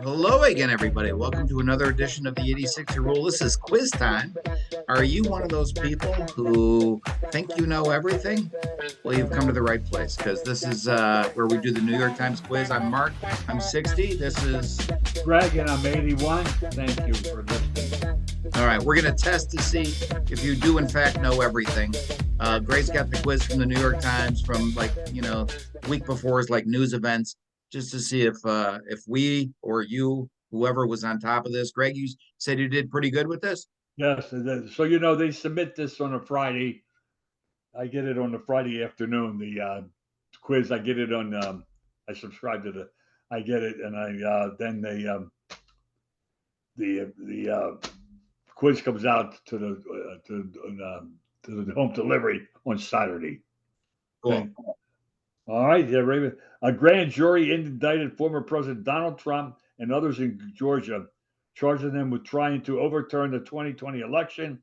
Hello again, everybody. Welcome to another edition of the 86er Rule. This is quiz time. Are you one of those people who think you know everything? Well, you've come to the right place because this is where we do the New York Times quiz. I'm Mark. I'm 60. This is Greg, and I'm 81. Thank you for listening. all right. We're going to test to see if you do, in fact, know everything. Grace got the quiz from the New York Times from week before is like news events, just to see if we or you, whoever was on top of this. Greg, you said you did pretty good with this. Yes, so they submit this on a Friday. I get it on the Friday afternoon. The quiz, I get it on. I subscribe to I get it, and I then the quiz comes out to the home delivery on Saturday. Cool. Okay. All right, yeah, Raven. A grand jury indicted former President Donald Trump and others in Georgia, charging them with trying to overturn the 2020 election.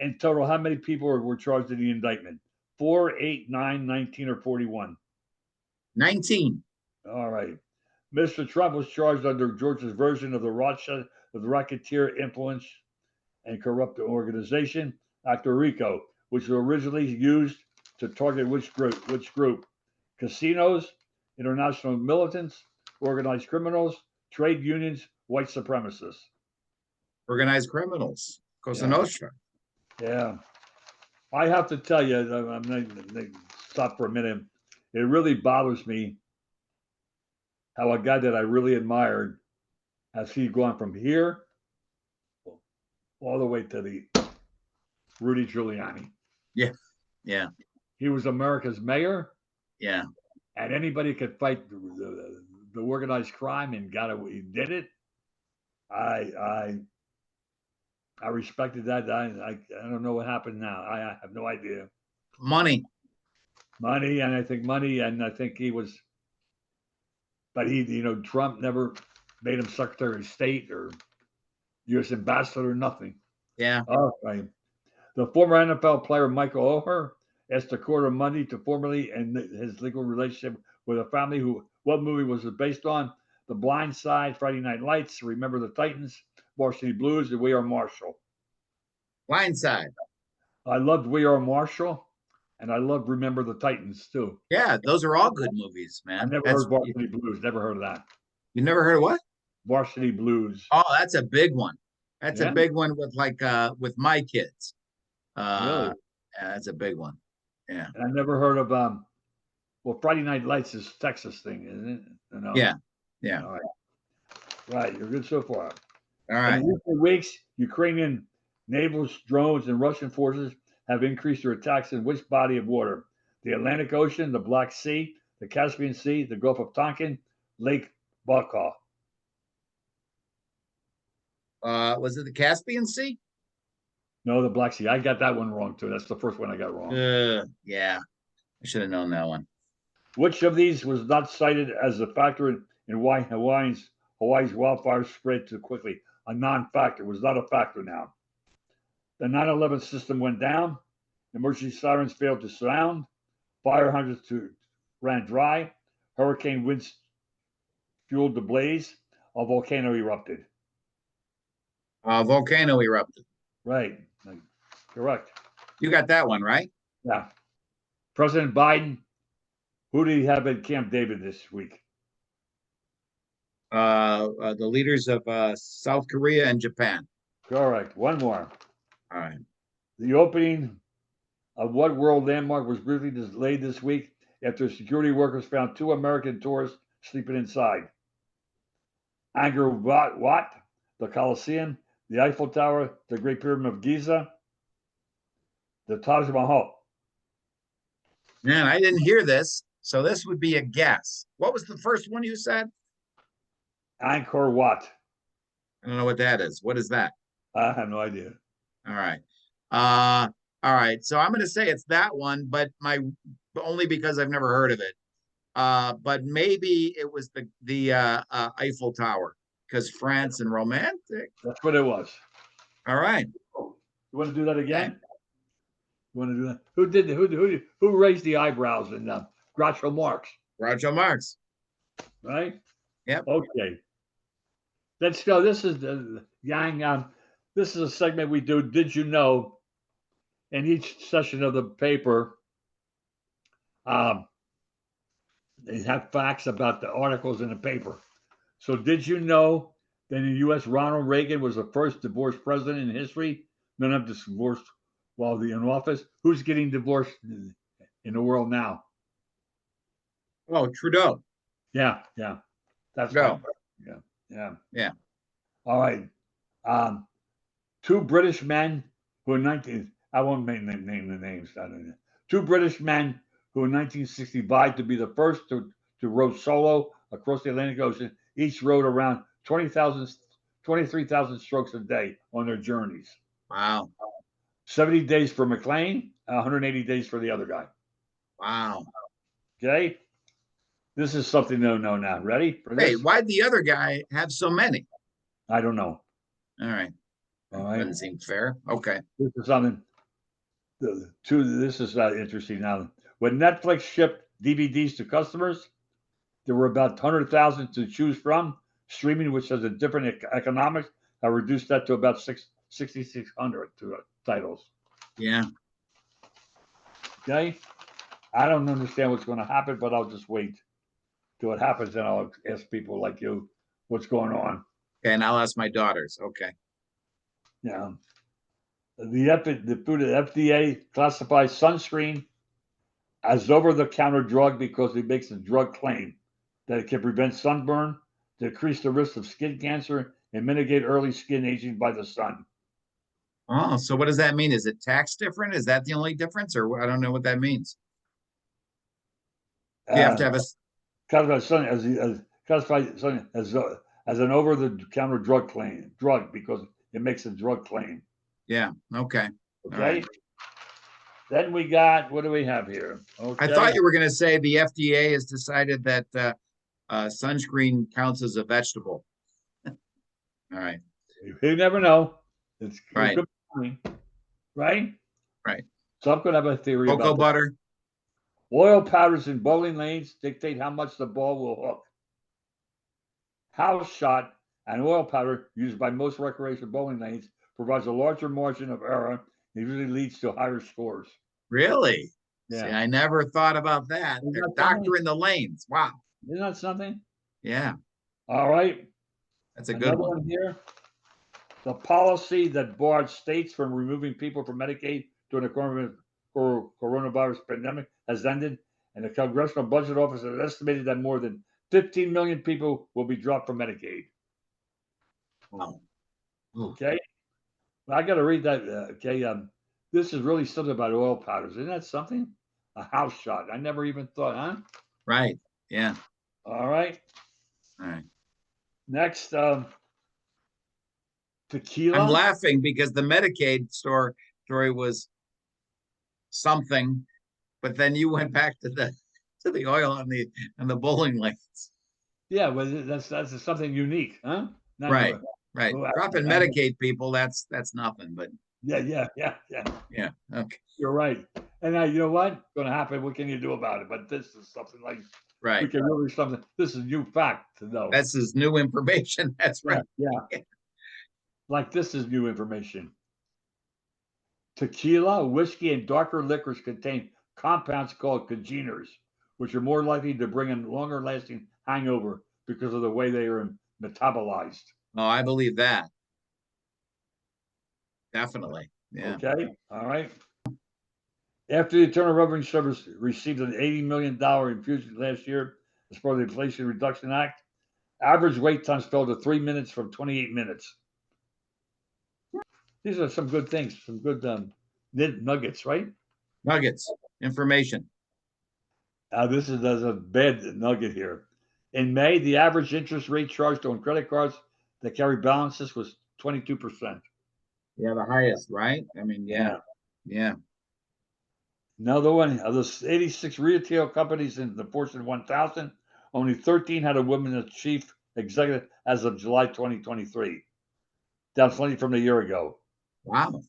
In total, how many people were charged in the indictment? 4, 8, 9, 19, or 41? 19. All right. Mr. Trump was charged under Georgia's version of the racketeer influence and corrupt organization, Actor RICO, which was originally used to target which group? Casinos, international militants, organized criminals, trade unions, white supremacists. Organized criminals. Cosa Nostra. Yeah. I have to tell you, I'm going to stop for a minute. It really bothers me how a guy that I really admired has he gone from here all the way to the Rudy Giuliani. Yeah. Yeah. He was America's mayor. Yeah. And anybody could fight the organized crime and he did it. I respected that. I don't know what happened now. I have no idea. Money, and I think he was, but Trump never made him Secretary of State or U.S. Ambassador or nothing. Yeah. All right. The former NFL player Michael Oher asked the court on Monday to formally end his legal relationship with a family. What movie was it based on? The Blind Side, Friday Night Lights, Remember the Titans, Varsity Blues, and We Are Marshall. Blind Side. I loved We Are Marshall, and I loved Remember the Titans too. Yeah, those are all good movies, man. I never heard Varsity Blues. Never heard of that. You never heard of what? Varsity Blues. Oh, that's a big one. That's a big one with with my kids. Really? Yeah, that's a big one. Yeah. And I never heard of Friday Night Lights is Texas thing, isn't it? No. Yeah. Yeah. All right. Right. You're good so far. All right. In recent weeks, Ukrainian naval drones and Russian forces have increased their attacks in which body of water? The Atlantic Ocean, the Black Sea, the Caspian Sea, the Gulf of Tonkin, Lake Baikal. Was it the Caspian Sea? No, the Black Sea. I got that one wrong too. That's the first one I got wrong. Yeah. I should have known that one. Which of these was not cited as a factor in why Hawaii's wildfires spread too quickly? A non-factor. Was not a factor now. The 9/11 system went down. Emergency sirens failed to sound. Fire hydrants ran dry. Hurricane winds fueled the blaze. A volcano erupted. Volcano erupted. Right. Correct. You got that one, right? Yeah. President Biden, who did he have at Camp David this week? The leaders of South Korea and Japan. Correct. One more. All right. The opening of what world landmark was briefly delayed this week after security workers found 2 American tourists sleeping inside? Angkor Wat, the Colosseum, the Eiffel Tower, the Great Pyramid of Giza, the Taj Mahal. Man, I didn't hear this, so this would be a guess. What was the first one you said? Angkor Wat. I don't know what that is. What is that? I have no idea. All right. All right. So I'm going to say it's that one, but only because I've never heard of it. But maybe it was the Eiffel Tower because France and romantic. That's what it was. All right. You want to do that again? You want to do that? Who did who raised the eyebrows in Groucho Marx? Groucho Marx. right? Yep. Okay. Let's go. This is the Yang. This is a segment we do. Did you know? In each session of the paper, um, they have facts about the articles in the paper. So, did you know that in the U.S., Ronald Reagan was the first divorced president in history? None of this divorced while in office. Who's getting divorced in the world now? Oh, Trudeau. Yeah, yeah, that's right. Trudeau. Yeah, yeah. Yeah. All right. Um, two British men who in 19 I won't name the names. I don't know. Two British men who in 1960 vied to be the first to row solo across the Atlantic Ocean. Each rowed around 23,000 strokes a day on their journeys. Wow. 70 days for McLean, 180 days for the other guy. Wow. Okay? This is something to know now. Ready for Hey, this? why'd the other guy have so many? I don't know. All right. All That right. doesn't seem fair. Okay. This is something. This is interesting now. When Netflix shipped DVDs to customers, there were about 100,000 to choose from. Streaming, which has a different economics, have reduced that to about 6,600 titles. Yeah. Okay? I don't understand what's going to happen, but I'll just wait till it happens, and I'll ask people like you what's going on. Okay. And I'll ask my daughters. Okay. Yeah. The food FDA classifies sunscreen as over-the-counter drug because it makes a drug claim that it can prevent sunburn, decrease the risk of skin cancer, and mitigate early skin aging by the sun. Oh, so what does that mean? Is it tax different? Is that the only difference? Or I don't know what that means. You have to have a, Classified sun as an over-the-counter drug because it makes a drug claim. yeah. Okay. Okay. All right. Then we got what do we have here? I Okay. thought you were going to say the FDA has decided that sunscreen counts as a vegetable. All right. You never know. It Right. could be funny, right? Right. So I'm going to have a theory Cocoa about this. butter. Oil powders in bowling lanes dictate how much the ball will hook. House shot, an oil powder used by most recreational bowling lanes, provides a larger margin of error and usually leads to higher scores. Really? See, Yeah. I never thought about that. Isn't They're that something? doctoring the lanes. Wow. Isn't that something? Yeah. All right. That's a good Another one. one here. The policy that barred states from removing people from Medicaid during the coronavirus pandemic has ended, and the Congressional Budget Office has estimated that more than 15 million people will be dropped from Medicaid. Wow. Ooh. Okay. Well, I got to read that. Okay. This is really something about oil powders. Isn't that something? A house shot. I never even thought, huh? Right. Yeah. All right. All right. Next, I'm tequila. laughing because the Medicaid story was something, but then you went back to the oil on the bowling lanes. Yeah, well, that's something unique, huh? Not Right. the, Right. oh, Dropping Medicaid people, that's nothing, but yeah. yeah. Okay. You're right. And now you know what? Going to happen. What can you do about it? But this is something like we Right. can really something. This is new fact to know. That's his new information. That's right. Yeah. Like this is new information. Tequila, whiskey, and darker liquors contain compounds called congeners, which are more likely to bring a longer lasting hangover because of the way they are metabolized. Oh, I believe that. Definitely. Yeah. Okay. All right. After the Internal Revenue Service received an $80 million infusion last year as part of the Inflation Reduction Act, average wait times fell to 3 minutes from 28 minutes. These are some good things, some good nuggets, right? Nuggets, information. There's a bad nugget here. In May, the average interest rate charged on credit cards that carry balances was 22%. Yeah, the highest, right? I mean, yeah. Yeah. Another one of the 86 retail companies in the Fortune 1000, only 13 had a woman as chief executive as of July 2023, down slightly from a year ago. Wow.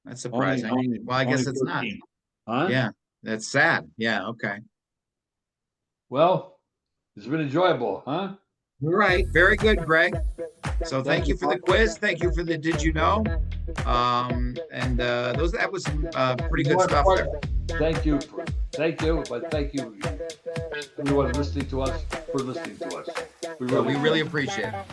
That's surprising. Well, I guess it's not. Huh? Yeah. That's sad. Yeah. Okay. Well, It's been enjoyable, huh? Right. Very good, Greg. So thank you for the quiz. Thank you for the Did You Know? And that was some pretty good More stuff there. important, thank you, but thank you, everyone listening to us, for listening to us. We really appreciate it.